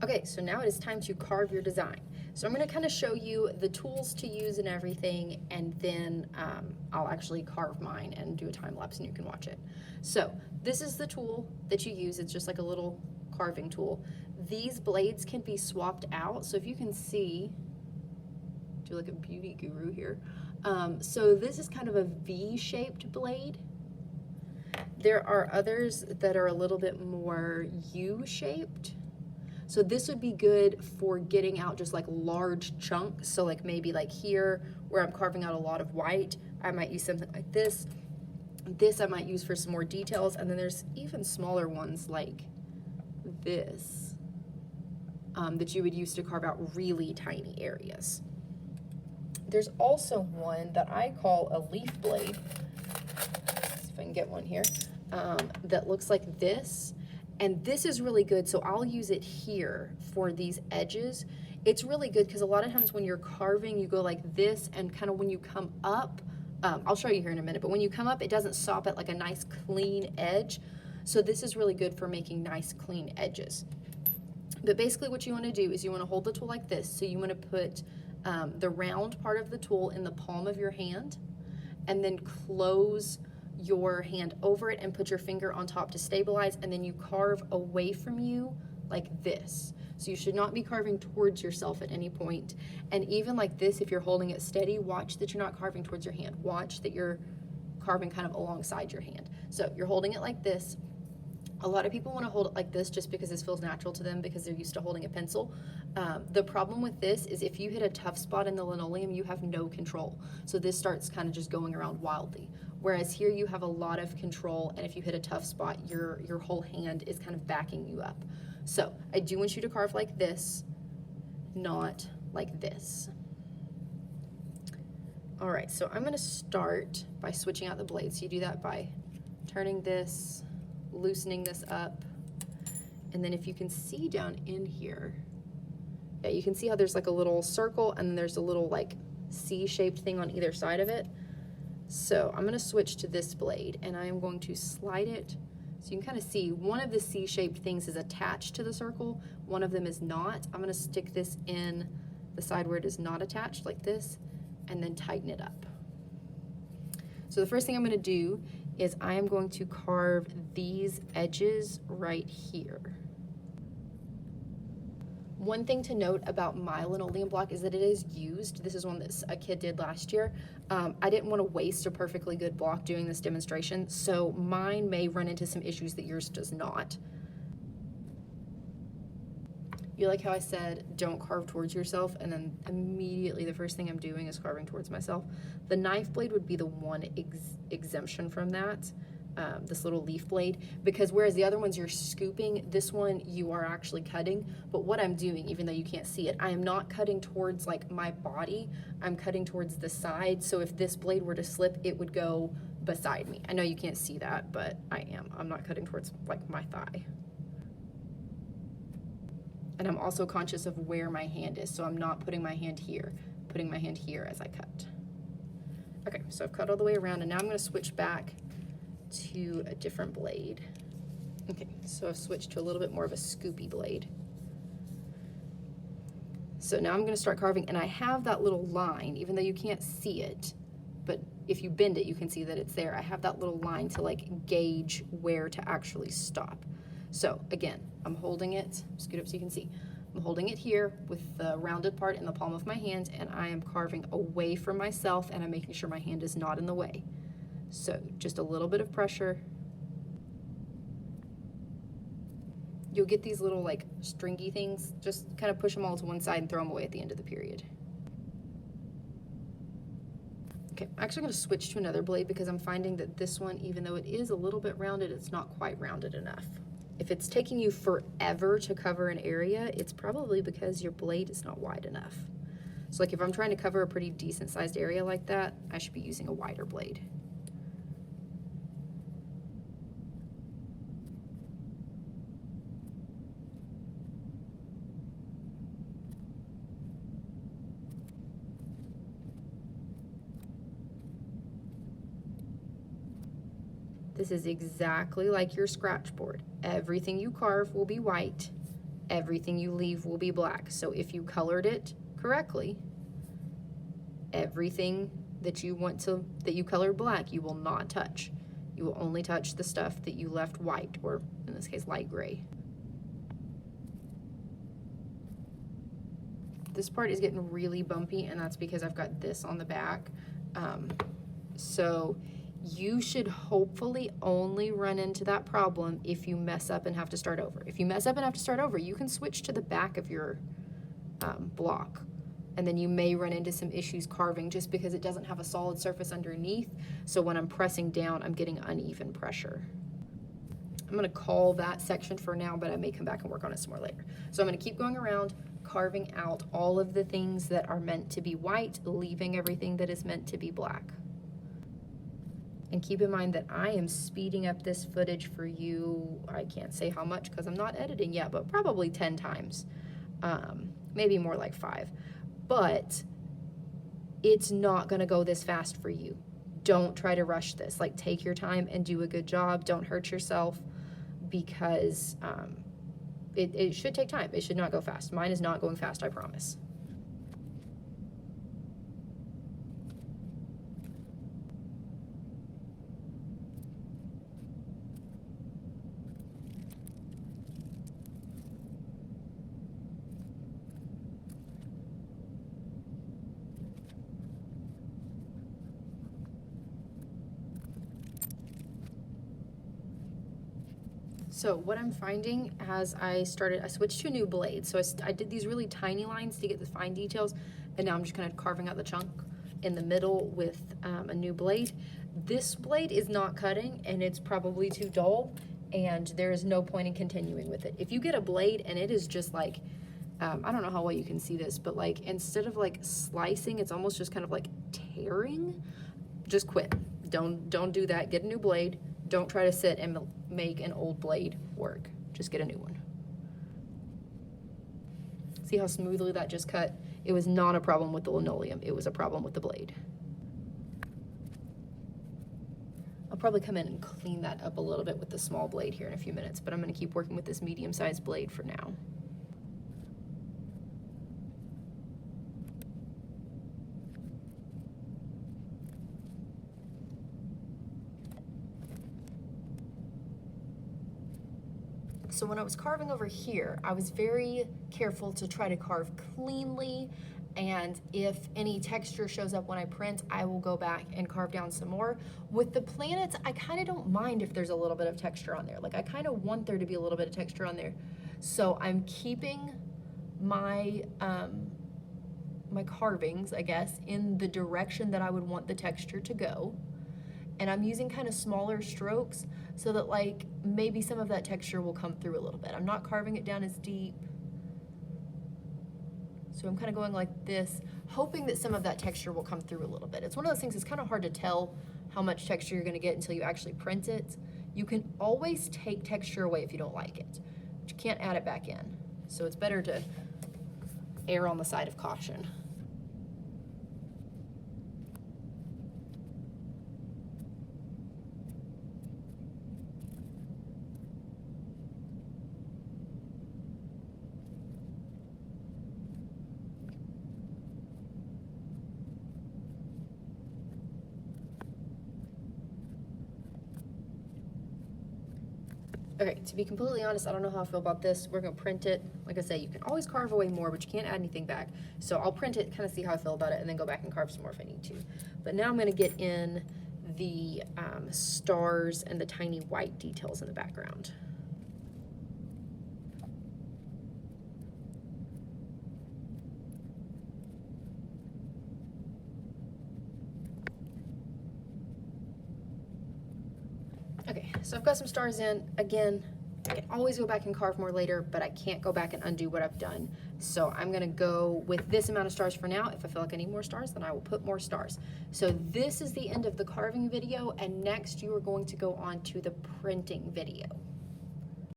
Okay, so now it is time to carve your design. So I'm going to kind of show you the tools to use and everything, and then I'll actually carve mine and do a time lapse and you can watch it. So this is the tool that you use. It's just like a little carving tool. These blades can be swapped out. So if you can see, do like a beauty guru here. So this is kind of a V-shaped blade. There are others that are a little bit more U-shaped. So this would be good for getting out just like large chunks. So like maybe like here where I'm carving out a lot of white, I might use something like this. This I might use for some more details. And then there's even smaller ones like this that you would use to carve out really tiny areas. There's also one that I call a leaf blade. Let's see if I can get one here. That looks like this. And this is really good, so I'll use it here for these edges. It's really good because a lot of times when you're carving, you go like this, and kind of when you come up, I'll show you here in a minute, but when you come up, it doesn't stop at like a nice clean edge. So this is really good for making nice clean edges. But basically what you want to do is you want to hold the tool like this. So you want to put the round part of the tool in the palm of your hand, and then close your hand over it and put your finger on top to stabilize, and then you carve away from you like this. So you should not be carving towards yourself at any point. And even like this, if you're holding it steady, watch that you're not carving towards your hand. Watch that you're carving kind of alongside your hand. So you're holding it like this. A lot of people want to hold it like this just because this feels natural to them because they're used to holding a pencil. The problem with this is if you hit a tough spot in the linoleum, you have no control. So this starts kind of just going around wildly. Whereas here you have a lot of control, and if you hit a tough spot, your whole hand is kind of backing you up. So I do want you to carve like this, not like this. All right, so I'm gonna start by switching out the blades. So you do that by turning this, loosening this up, and then if you can see down in here, yeah, you can see how there's like a little circle and then there's a little like C-shaped thing on either side of it. So I'm gonna switch to this blade and I am going to slide it. So you can kind of see one of the C-shaped things is attached to the circle, one of them is not. I'm gonna stick this in the side where it is not attached like this and then tighten it up. So the first thing I'm gonna do is I am going to carve these edges right here. One thing to note about my linoleum block is that it is used. This is one that a kid did last year. I didn't want to waste a perfectly good block doing this demonstration, so mine may run into some issues that yours does not. You like how I said don't carve towards yourself, and then immediately the first thing I'm doing is carving towards myself. The knife blade would be the one exemption from that, this little leaf blade, because whereas the other ones you're scooping, this one you are actually cutting. But what I'm doing, even though you can't see it, I am not cutting towards like my body, I'm cutting towards the side. So if this blade were to slip, it would go beside me. I know you can't see that, but I'm not cutting towards like my thigh. And I'm also conscious of where my hand is, so I'm not putting my hand here, putting my hand here as I cut. Okay, so I've cut all the way around, and now I'm gonna switch back to a different blade. Okay, so I've switched to a little bit more of a scoopy blade. So now I'm gonna start carving, and I have that little line, even though you can't see it, but if you bend it, you can see that it's there. I have that little line to like gauge where to actually stop. So again, I'm holding it, scoot up so you can see. I'm holding it here with the rounded part in the palm of my hand, and I am carving away from myself, and I'm making sure my hand is not in the way. So just a little bit of pressure. You'll get these little like stringy things, just kind of push them all to one side and throw them away at the end of the period. Okay, I'm actually gonna switch to another blade because I'm finding that this one, even though it is a little bit rounded, it's not quite rounded enough. If it's taking you forever to cover an area, it's probably because your blade is not wide enough. So like if I'm trying to cover a pretty decent sized area like that, I should be using a wider blade. This is exactly like your scratch board. Everything you carve will be white, everything you leave will be black. So if you colored it correctly, everything that you colored black, you will not touch. You will only touch the stuff that you left white, or in this case, light gray. This part is getting really bumpy, and that's because I've got this on the back. So you should hopefully only run into that problem if you mess up and have to start over. If you mess up and have to start over, you can switch to the back of your block, and then you may run into some issues carving just because it doesn't have a solid surface underneath. So when I'm pressing down, I'm getting uneven pressure. I'm gonna call that section for now, but I may come back and work on it some more later. So I'm gonna keep going around, carving out all of the things that are meant to be white, leaving everything that is meant to be black. And keep in mind that I am speeding up this footage for you. I can't say how much because I'm not editing yet, but probably 10 times, maybe more like 5. But it's not gonna go this fast for you. Don't try to rush this. Like, take your time and do a good job. Don't hurt yourself, because it should take time. It should not go fast. Mine is not going fast, I promise. So what I'm finding as I switched to a new blade. So I did these really tiny lines to get the fine details, and now I'm just kind of carving out the chunk in the middle with a new blade. This blade is not cutting, and it's probably too dull, and there is no point in continuing with it. If you get a blade and it is just like, I don't know how well you can see this, but like instead of like slicing, it's almost just kind of like tearing, just quit. Don't do that. Get a new blade. Don't try to sit and make an old blade work. Just get a new one. See how smoothly that just cut? It was not a problem with the linoleum. It was a problem with the blade. I'll probably come in and clean that up a little bit with the small blade here in a few minutes, but I'm gonna keep working with this medium-sized blade for now. So when I was carving over here, I was very careful to try to carve cleanly, and if any texture shows up when I print, I will go back and carve down some more. With the planets, I kind of don't mind if there's a little bit of texture on there. Like, I kind of want there to be a little bit of texture on there. So I'm keeping my my carvings, I guess, in the direction that I would want the texture to go. And I'm using kind of smaller strokes so that like maybe some of that texture will come through a little bit. I'm not carving it down as deep. So I'm kind of going like this, hoping that some of that texture will come through a little bit. It's one of those things, it's kind of hard to tell how much texture you're gonna get until you actually print it. You can always take texture away if you don't like it, but you can't add it back in. So it's better to err on the side of caution. Okay, to be completely honest, I don't know how I feel about this. We're gonna print it. Like I say, you can always carve away more, but you can't add anything back. So I'll print it, kind of see how I feel about it, and then go back and carve some more if I need to. But now I'm gonna get in the stars and the tiny white details in the background. Okay, so I've got some stars in. Again, I can always go back and carve more later, but I can't go back and undo what I've done. So I'm gonna go with this amount of stars for now. If I feel like I need more stars, then I will put more stars. So this is the end of the carving video, and next you are going to go on to the printing video.